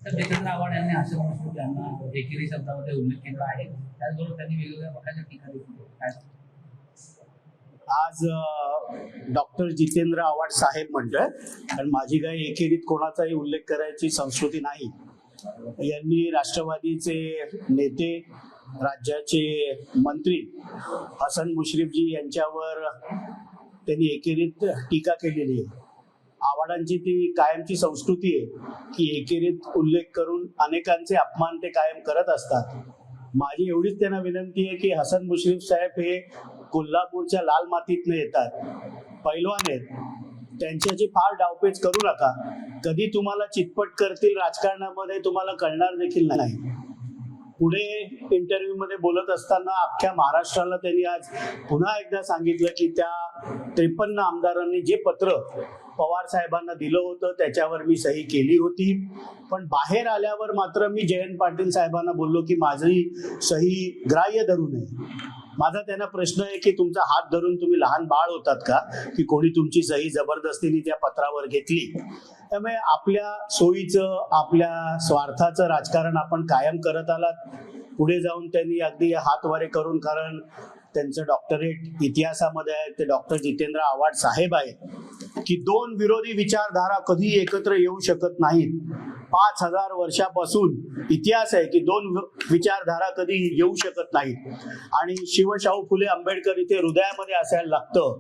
तर जितेंद्र आव्हाड यांनी हसन मुश्रीफ यांना एकेरी शब्दामध्ये उल्लेख केला आहे. त्याचबरोबर त्यांनी वेगवेगळ्या प्रकारच्या टीका देखील केल्या. काय सांगता? आज डॉक्टर जितेंद्र आव्हाड साहेब म्हणतोय, कारण माझी काही एकेरीत कोणाचाही उल्लेख करायची संस्कृती नाही. यांनी राष्ट्रवादीचे नेते, राज्याचे मंत्री हसन मुश्रीफजी यांच्यावर त्यांनी एकेरीत टीका केलेली आहे. आव्हाडांची ती कायमची संस्कृती आहे की एकेरीत उल्लेख करून अनेकांचे अपमान ते कायम करत असतात. माझी एवढीच त्यांना विनंती आहे की हसन मुश्रीफ साहेब हे कोल्हापूरच्या लाल मातीतनं येतात, पैलवान आहेत. त्यांच्याची फार डावपेच करू नका. कधी तुम्हाला चितपट करतील राजकारणामध्ये तुम्हाला कळणार देखील नाही. पुढे इंटरव्ह्यू मध्ये बोलत असताना अख्ख्या महाराष्ट्राला त्यांनी आज पुन्हा एकदा सांगितलं की त्या 53 आमदारांनी जे पत्र पवार साहेबांना दिलं होतं त्याच्यावर मी सही केली होती. पण बाहेर आल्यावर मात्र मी जयंत पाटील साहेबांना बोललो की माझी सही ग्राह्य धरू नये. माझा त्यांना प्रश्न आहे की तुमचा हात धरून तुम्ही लहान बाळ होतात का की कोणी तुमची सही जबरदस्तीने त्या पत्रावर घेतली. त्यामुळे आपल्या सोयीचं, आपल्या स्वार्थाचं राजकारण आपण कायम करत आलात. पुढे जाऊन त्यांनी अगदी हातवारे करून, कारण त्यांचं डॉक्टरेट इतिहासामध्ये आहे, ते डॉक्टर जितेंद्र आव्हाड साहेब आहेत, की दोन विरोधी विचारधारा कधी एकत्र येऊ शकत नाहीत. 5000 वर्षापासून इतिहास आहे की दोन विचारधारा कधी येऊ शकत नाहीत. आणि शिवशाहू फुले आंबेडकर इथे हृदयामध्ये असायला लागतं.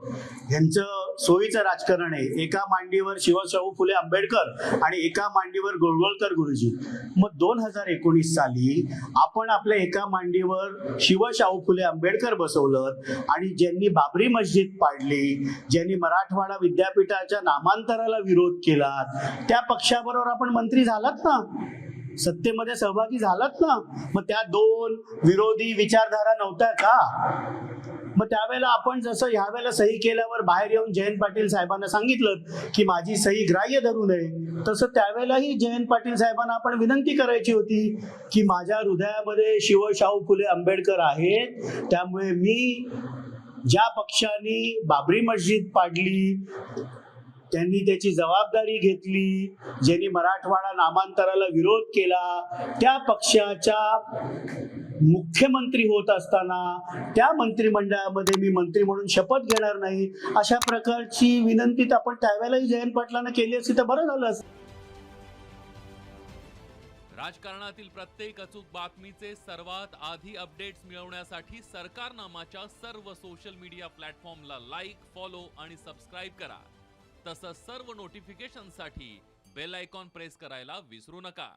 ह्यांचं सोयीचं राजकारण आहे. एका मांडीवर शिवशाहू फुले आंबेडकर आणि एका मांडीवर गोळवळकर गुरुजी. मग 2019 साली आपण आपल्या एका मांडीवर शिवशाहू फुले आंबेडकर बसवलं आणि ज्यांनी बाबरी मस्जिद पाडली, ज्यांनी मराठवाडा विद्यापीठाच्या नामांतराला विरोध केला, त्या पक्षाबरोबर आपण मंत्री झालात ना, सत्तेमध्ये सहभागी झालात ना. मग त्या दोन विरोधी विचारधारा नव्हत्या का? मग त्यावेळेला आपण जसं ह्या वेळेला सही केल्यावर बाहेर येऊन जयंत पाटील साहेबांना सांगितलं की माझी सही ग्राह्य धरू नये, तसं त्यावेळेलाही जयंत पाटील साहेबांना आपण विनंती करायची होती की माझ्या हृदयामध्ये शिवशाहू फुले आंबेडकर आहेत. त्यामुळे मी ज्या पक्षाने बाबरी मस्जिद पाडली, त्यांनी त्याची जबाबदारी घेतली, ज्यांनी मराठवाडा नामांतराला विरोध केला, त्या पक्षाच्या मुख्यमंत्री होत असताना त्या मंत्रिमंडळामध्ये मी मंत्री म्हणून शपथ घेणार नाही, अशा प्रकारची विनंती आपण त्यावेळेलाही जयंत पाटलांना केली असती तर बरं झालं असतं. राजकारणातील प्रत्येक अचूक बातमीचे सर्वात आधी अपडेट्स मिळवण्यासाठी सरकारनामाच्या सर्व सोशल मीडिया प्लॅटफॉर्मला लाईक, फॉलो आणि सबस्क्राईब करा. तसंच सर्व नोटिफिकेशनसाठी बेल आयकॉन प्रेस करायला विसरू नका.